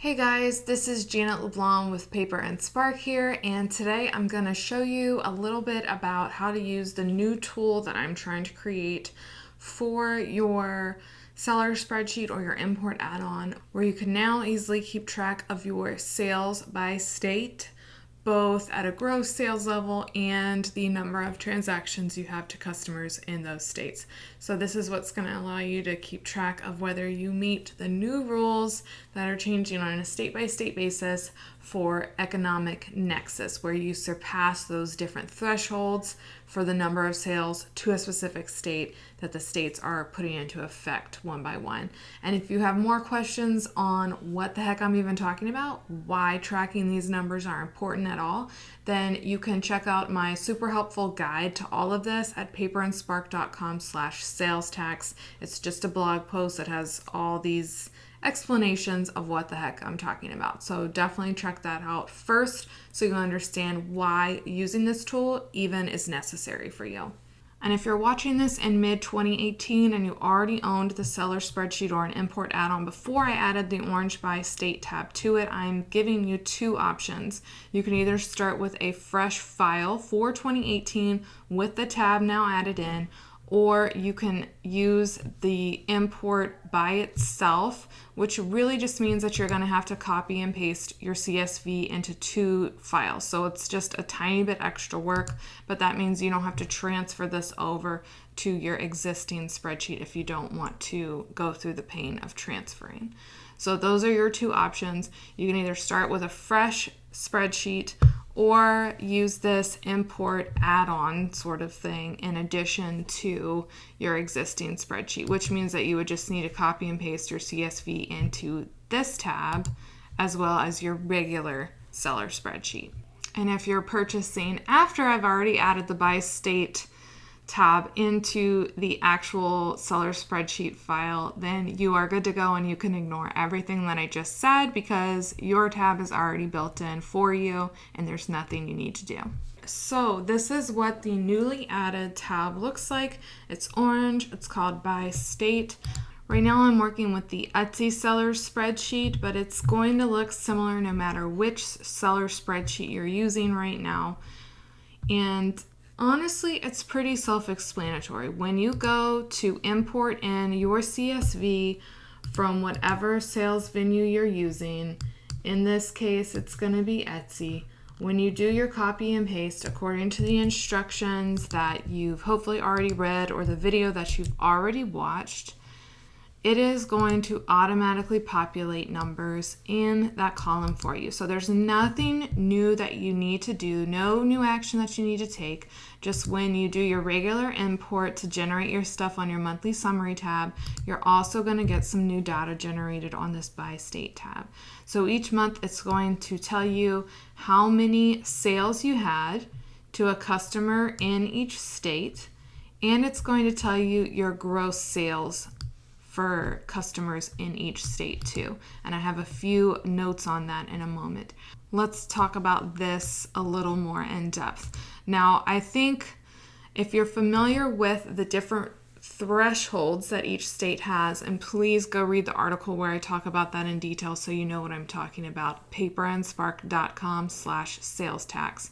Hey guys, this is Janet LeBlanc with Paper and Spark here, and today I'm going to show you a little bit about how to use the new tool that I'm trying to create for your seller spreadsheet or your import add-on, where you can now easily keep track of your sales by state, both at a gross sales level and the number of transactions you have to customers in those states. So this is what's going to allow you to keep track of whether you meet the new rules that are changing on a state-by-state basis for economic nexus, where you surpass those different thresholds for the number of sales to a specific state that the states are putting into effect one by one. And if you have more questions on what the heck I'm even talking about, why tracking these numbers are important at all, then you can check out my super helpful guide to all of this at paperandspark.com/sales tax. It's just a blog post that has all these explanations of what the heck I'm talking about. So definitely check that out first so you understand why using this tool even is necessary for you. And if you're watching this in mid-2018 and you already owned the seller spreadsheet or an import add-on before I added the Orange by State tab to it, I'm giving you two options. You can either start with a fresh file for 2018 with the tab now added in, or you can use the import by itself, which really just means that you're going to have to copy and paste your CSV into two files. So it's just a tiny bit extra work, but that means you don't have to transfer this over to your existing spreadsheet if you don't want to go through the pain of transferring. So those are your two options. You can either start with a fresh spreadsheet or use this import add-on sort of thing in addition to your existing spreadsheet, which means that you would just need to copy and paste your CSV into this tab as well as your regular seller spreadsheet. And if you're purchasing after I've already added the by state tab into the actual seller spreadsheet file, then you are good to go and you can ignore everything that I just said because your tab is already built in for you and there's nothing you need to do. So this is what the newly added tab looks like. It's orange, it's called by state. Right now I'm working with the Etsy seller spreadsheet, but it's going to look similar no matter which seller spreadsheet you're using right now. And honestly, it's pretty self-explanatory. When you go to import in your CSV from whatever sales venue you're using, in this case, it's going to be Etsy. When you do your copy and paste according to the instructions that you've hopefully already read or the video that you've already watched, it is going to automatically populate numbers in that column for you. So there's nothing new that you need to do, no new action that you need to take. Just when you do your regular import to generate your stuff on your monthly summary tab, you're also going to get some new data generated on this by state tab. So each month it's going to tell you how many sales you had to a customer in each state, and it's going to tell you your gross sales for customers in each state too. And I have a few notes on that in a moment. Let's talk about this a little more in depth. Now, I think if you're familiar with the different thresholds that each state has, and please go read the article where I talk about that in detail so you know what I'm talking about, paperandspark.com/sales tax.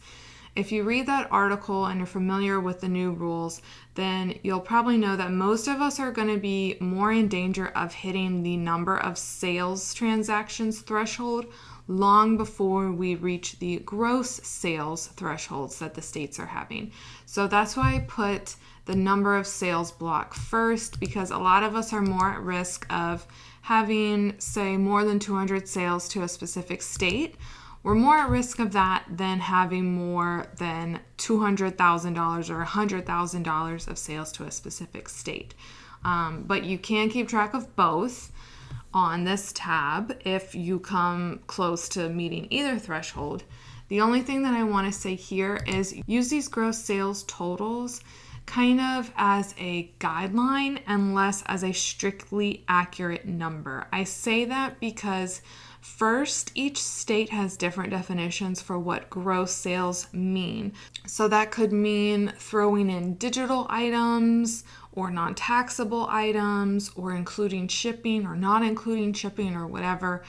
If you read that article and you're familiar with the new rules, then you'll probably know that most of us are going to be more in danger of hitting the number of sales transactions threshold long before we reach the gross sales thresholds that the states are having. So that's why I put the number of sales block first, because a lot of us are more at risk of having, say, more than 200 sales to a specific state. We're more at risk of that than having more than $200,000 or $100,000 of sales to a specific state. But you can keep track of both on this tab if you come close to meeting either threshold. The only thing that I want to say here is use these gross sales totals kind of as a guideline and less as a strictly accurate number. I say that because first, each state has different definitions for what gross sales mean. So that could mean throwing in digital items or non-taxable items, or including shipping or not including shipping or whatever.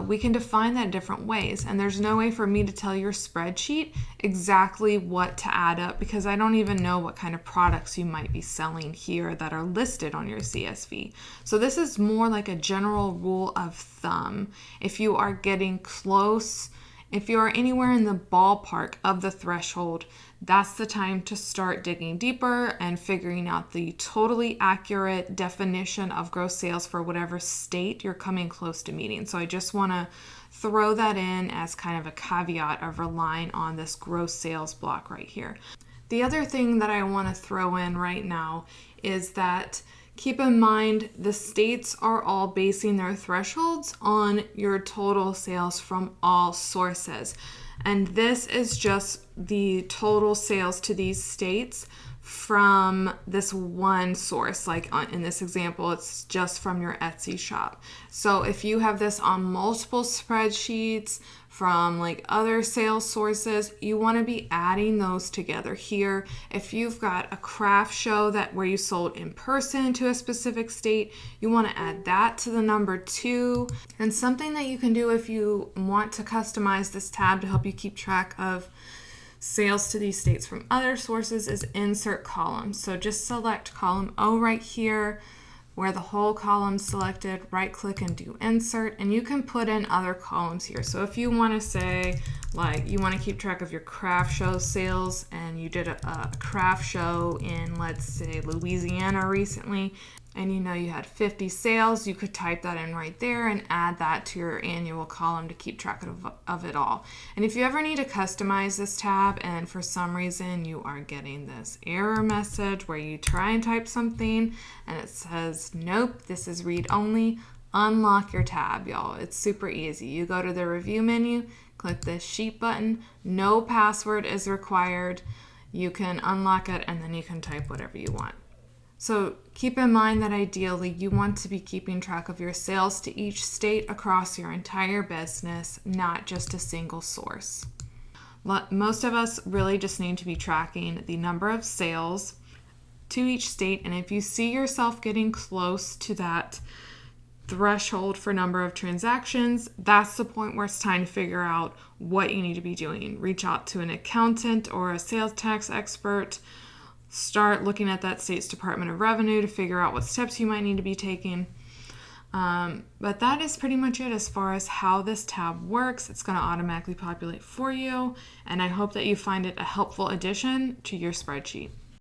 We can define that different ways, and there's no way for me to tell your spreadsheet exactly what to add up because I don't even know what kind of products you might be selling here that are listed on your CSV. So this is more like a general rule of thumb. If you are getting close, if you are anywhere in the ballpark of the threshold, that's the time to start digging deeper and figuring out the totally accurate definition of gross sales for whatever state you're coming close to meeting. So I just want to throw that in as kind of a caveat of relying on this gross sales block right here. The other thing that I want to throw in right now is that keep in mind the states are all basing their thresholds on your total sales from all sources. And this is just the total sales to these states from this one source. Like in this example, it's just from your Etsy shop. So if you have this on multiple spreadsheets from like other sales sources, you want to be adding those together here. If you've got a craft show where you sold in person to a specific state, you want to add that to the number 2. And something that you can do if you want to customize this tab to help you keep track of sales to these states from other sources is insert columns. So just select column O right here where the whole column's selected, right click and do insert, and you can put in other columns here. So if you want to say like you want to keep track of your craft show sales and you did a craft show in, let's say, Louisiana recently, and you know you had 50 sales, you could type that in right there and add that to your annual column to keep track of it all. And if you ever need to customize this tab and for some reason you are getting this error message where you try and type something and it says, nope, this is read only, unlock your tab, y'all. It's super easy. You go to the review menu, click this sheet button, no password is required. You can unlock it and then you can type whatever you want. So keep in mind that ideally you want to be keeping track of your sales to each state across your entire business, not just a single source. Most of us really just need to be tracking the number of sales to each state, and if you see yourself getting close to that threshold for number of transactions, that's the point where it's time to figure out what you need to be doing. Reach out to an accountant or a sales tax expert. Start looking at that state's Department of Revenue to figure out what steps you might need to be taking. But that is pretty much it as far as how this tab works. It's going to automatically populate for you, and I hope that you find it a helpful addition to your spreadsheet.